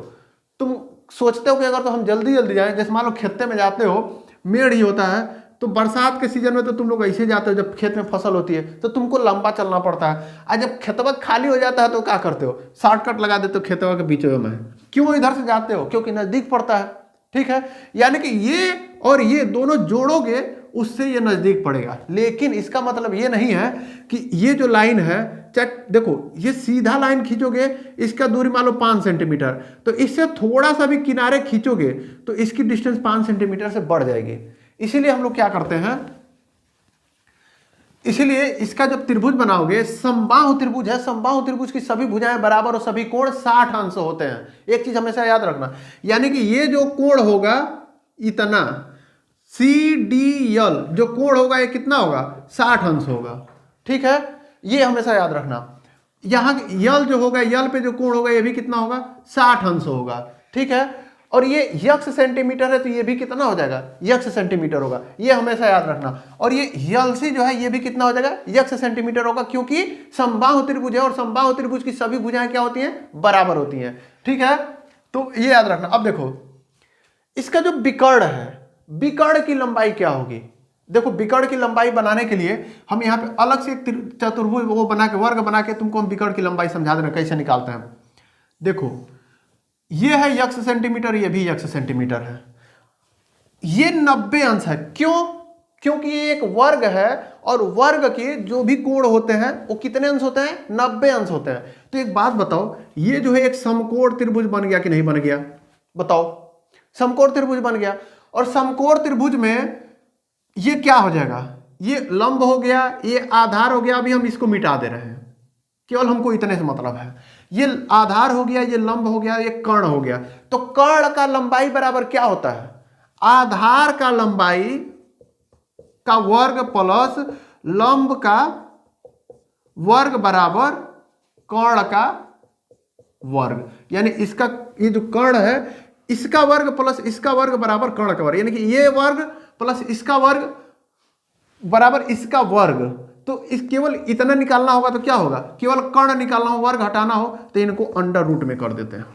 तुम सोचते हो कि अगर तो हम जल्दी जल्दी जाएं, जैसे मान लो खेते में जाते हो, मेड़ ही होता है, तो बरसात के सीजन में तो तुम लोग ऐसे जाते हो, जब खेत में फसल होती है तो तुमको लंबा चलना पड़ता है, और जब खेतवा खाली हो जाता है तो क्या करते हो, शॉर्टकट लगा देते हो खेतवा के बीच में। क्यों इधर से जाते हो, क्योंकि नजदीक पड़ता है। ठीक है, यानी कि ये और ये दोनों जोड़ोगे उससे ये नजदीक पड़ेगा, लेकिन इसका मतलब ये नहीं है कि ये जो लाइन है, चेक देखो, ये सीधा लाइन खींचोगे, इसका दूरी मान लो 5 सेंटीमीटर, तो इससे थोड़ा सा भी किनारे खींचोगे तो इसकी डिस्टेंस 5 सेंटीमीटर से बढ़ जाएगी। इसीलिए हम लोग क्या करते हैं, इसीलिए इसका जब त्रिभुज बनाओगे, समबाहु त्रिभुज है, समबाहु त्रिभुज की सभी भुजाएं बराबर और सभी कोण 60 अंश होते हैं। एक चीज हमेशा याद रखना, यानी कि ये जो कोण होगा इतना, CDL जो कोण होगा ये कितना होगा, 60 अंश होगा। ठीक है, ये हमेशा याद रखना। यहां यल जो होगा, यल पे जो कोण होगा ये भी कितना होगा, 60 अंश होगा। ठीक है, और ये यक्ष सेंटीमीटर है तो ये भी कितना हो जाएगा, यक्ष सेंटीमीटर होगा, ये हमेशा याद रखना। और ये यलसी जो है ये भी कितना हो जाएगा, यक्ष सेंटीमीटर होगा, क्योंकि समबाहु त्रिभुज है और समबाहु त्रिभुज की सभी भुजाएं क्या होती हैं, बराबर होती हैं। ठीक है, तो ये याद रखना। अब देखो इसका जो विकर्ण है, विकर्ण की लंबाई क्या होगी। देखो विकर्ण की लंबाई बनाने के लिए हम यहाँ पे अलग से एक चतुर्भुज वो बना के, वर्ग बना के तुमको हम विकर्ण की लंबाई समझा देना कैसे निकालते हैं। देखो ये है यक्ष सेंटीमीटर, ये भी यक्ष सेंटीमीटर है, ये 90 अंश है। क्यों, क्योंकि ये एक वर्ग है और वर्ग के जो भी कोण होते हैं वो कितने अंश होते हैं, 90 अंश होते हैं। तो एक बात बताओ, ये जो है एक समकोण त्रिभुज बन गया कि नहीं बन गया, बताओ, समकोण त्रिभुज बन गया। और समकोण त्रिभुज में ये क्या हो जाएगा, ये लंब हो गया, ये आधार हो गया, अभी हम इसको मिटा दे रहे हैं, केवल हमको इतने से मतलब है। ये आधार हो गया, ये लंब हो गया, ये कर्ण हो गया। तो कर्ण का लंबाई बराबर क्या होता है, आधार का लंबाई का वर्ग प्लस लंब का वर्ग बराबर कर्ण का वर्ग। यानी इसका ये जो कर्ण है इसका वर्ग प्लस इसका वर्ग बराबर कर्ण का वर्ग, यानी कि ये वर्ग प्लस इसका वर्ग बराबर इसका वर्ग। तो इस केवल इतना निकालना होगा तो क्या होगा, केवल कर्ण निकालना हो, वर्ग हटाना हो तो इनको अंडर रूट में कर देते हैं।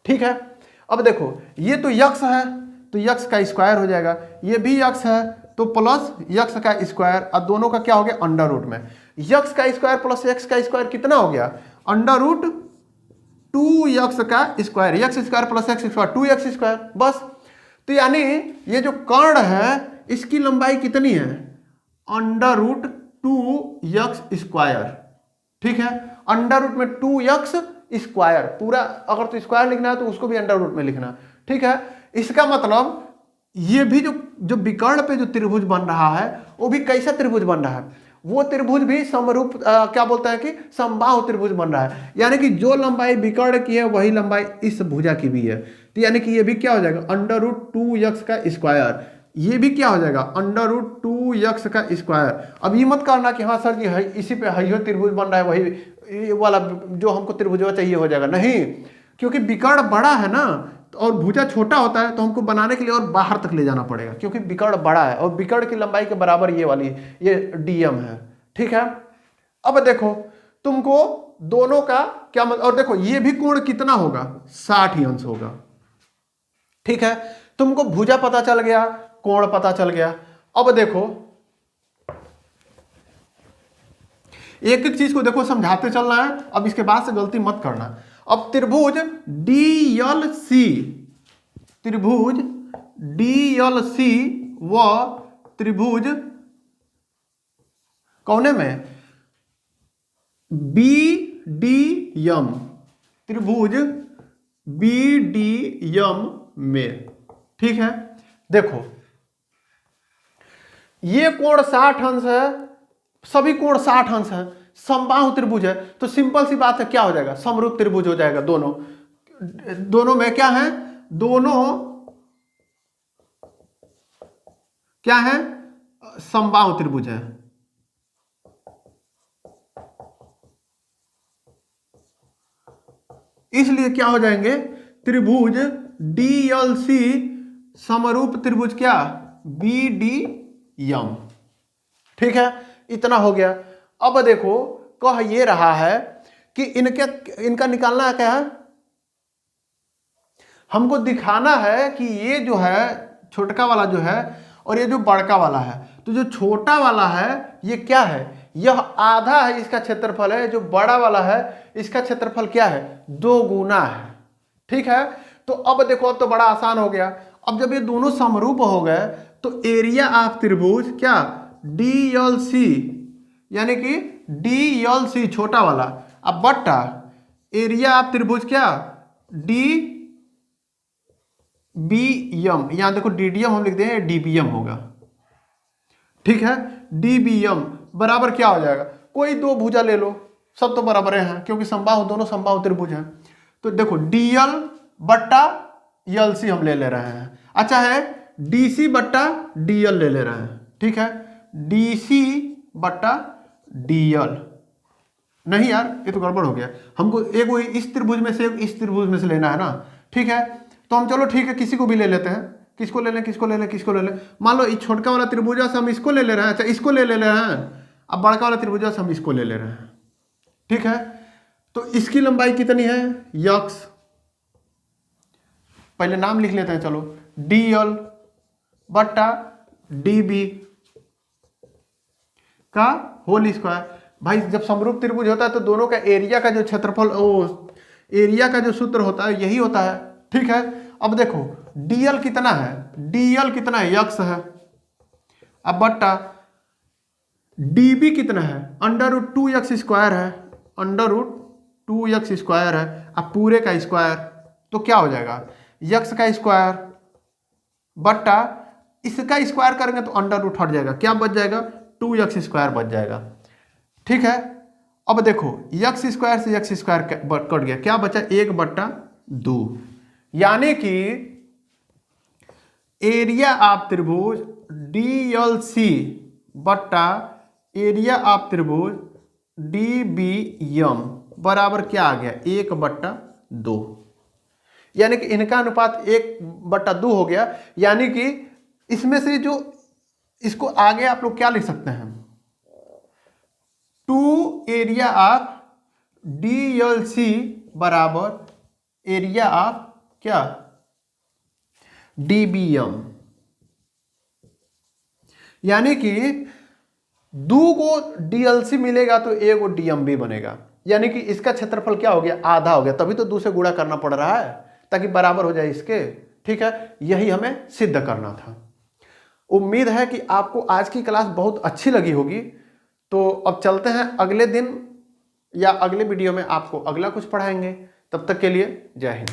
ठीक है, अब देखो ये तो यक्ष है तो यक्ष का स्क्वायर हो जाएगा, ये भी यक्ष है तो प्लस यक्ष का स्क्वायर, और दोनों का क्या हो गया, अंडर रूट में। यक्ष का स्क्वायर प्लस यक्ष का स्क्वायर कितना हो गया, अंडर रूट 2 यक्ष का स्क्वायर, यक्ष स्क्वायर प्लस यक्ष स्क्वायर 2 यक्ष स्क्वायर, बस। तो यानी ये जो कर्ण है इसकी लंबाई कितनी है, अंडर रूट 2 यक्ष स्क्वायर। ठीक है, अंडर रूट में 2 यक्ष स्क्वायर, पूरा अगर तो स्क्वायर लिखना है तो उसको भी अंडर रूट में लिखना। ठीक है, इसका मतलब ये भी जो विकर्ण पे जो त्रिभुज बन रहा है वो भी कैसा त्रिभुज बन रहा है, वो त्रिभुज भी समरूप क्या बोलते हैं कि समबाहु त्रिभुज बन रहा है। यानी कि जो लंबाई विकर्ण की है वही लंबाई इस भुजा की भी है। तो यानी कि ये भी क्या हो जाएगा, अंडर रूट 2 यक्ष का स्क्वायर, ये भी क्या हो जाएगा, अंडर रूट 2 यक्ष का स्क्वायर। अब ये मत करना कि हाँ सर जी है इसी पे है त्रिभुज बन रहा है, वही वाला जो हमको त्रिभुज चाहिए हो जाएगा, नहीं, क्योंकि विकर्ण बड़ा है ना और भुजा छोटा होता है तो हमको बनाने के लिए और बाहर तक ले जाना पड़ेगा, क्योंकि विकर्ण बड़ा है और विकर्ण की लंबाई के बराबर ये वाली ये डीएम है। ठीक है, अब देखो तुमको दोनों का क्या मतलब, और देखो ये भी कोण कितना होगा, 60 अंश होगा। ठीक है, तुमको भुजा पता चल गया, कोण पता चल गया। अब देखो एक एक चीज को देखो समझाते चलना है, अब इसके बाद से गलती मत करना। अब त्रिभुज DLC, त्रिभुज DLC व त्रिभुज कौने में BDM, त्रिभुज BDM में। ठीक है, देखो ये कोण 60 अंश है, सभी कोण 60 अंश है, समबाहु त्रिभुज है, तो सिंपल सी बात है क्या हो जाएगा, समरूप त्रिभुज हो जाएगा। दोनों में क्या है, दोनों क्या है, समबाहु त्रिभुज है। इसलिए क्या हो जाएंगे, त्रिभुज DLC समरूप त्रिभुज क्या, BDM। ठीक है, इतना हो गया। अब देखो कह ये रहा है कि इनका निकालना क्या है, हमको दिखाना है कि ये जो है छोटका वाला जो है और ये जो बड़का वाला है, तो जो छोटा वाला है ये क्या है, यह आधा है इसका क्षेत्रफल है, जो बड़ा वाला है इसका क्षेत्रफल क्या है, 2 गुना है। ठीक है, तो अब देखो अब तो बड़ा आसान हो गया। अब जब ये दोनों समरूप हो गए तो एरिया ऑफ त्रिभुज क्या, DLC, यानी कि DLC छोटा वाला, अब बट्टा एरिया ऑफ त्रिभुज क्या, DBM, यहां देखो DDM हम लिख दें, DBM होगा। ठीक है, DBM बराबर क्या हो जाएगा, कोई दो भुजा ले लो, सब तो बराबर हैं क्योंकि समबाहु, दोनों समबाहु त्रिभुज हैं। तो देखो DL बट्टा LC हम ले रहे हैं, अच्छा है DC बट्टा DL ले रहे हैं। ठीक है, DC बट्टा DL, नहीं यार ये तो गड़बड़ हो गया, हमको एक वो इस त्रिभुज में से एक इस त्रिभुज में से लेना है ना। ठीक है, तो हम चलो ठीक है किसी को भी ले लेते हैं, किसको ले लें, किसको ले लें, किसको ले लें, मान लो इस छोटका वाला त्रिभुजा से हम इसको ले रहे हैं, अच्छा इसको ले रहे हैं, अब बड़का वाला त्रिभुजा से हम इसको ले रहे हैं। ठीक है, तो इसकी लंबाई कितनी है, यक्स, पहले नाम लिख लेते हैं, चलो DL बट्टा DB का होल स्क्वायर। भाई जब समरूप त्रिभुज होता है तो दोनों का एरिया का जो क्षेत्रफल, एरिया का जो सूत्र होता है यही होता है। ठीक है, अब देखो DL कितना है, DL कितना है, यक्स है, अब बट्टा DB कितना है, √2x स्क्वायर है, √2x स्क्वायर है, अब पूरे का स्क्वायर, तो क्या हो जाएगा, यक्स का स्क्वायर बट्टा इसका स्क्वायर करेंगे तो √ हट जाएगा, क्या बच जाएगा, 2x स्क्वायर बच जाएगा। ठीक है, अब देखो x स्क्वायर से x स्क्वायर कट गया, क्या बचा, 1/2, यानी कि एरिया ऑफ त्रिभुज DLC बट्टा एरिया ऑफ त्रिभुज DBM बराबर क्या आ गया, 1/2, यानी कि इनका अनुपात 1/2 हो गया। यानी कि इसमें से जो इसको आगे आप लोग क्या लिख सकते हैं, 2 एरिया ऑफ DLC बराबर एरिया ऑफ क्या, DBM, यानी कि 2 को DLC मिलेगा तो 1 को DMB बनेगा, यानी कि इसका क्षेत्रफल क्या हो गया, आधा हो गया, तभी तो 2 से गुणा करना पड़ रहा है ताकि बराबर हो जाए इसके। ठीक है, यही हमें सिद्ध करना था। उम्मीद है कि आपको आज की क्लास बहुत अच्छी लगी होगी। तो अब चलते हैं अगले दिन या अगले वीडियो में आपको अगला कुछ पढ़ाएंगे, तब तक के लिए जय हिंद।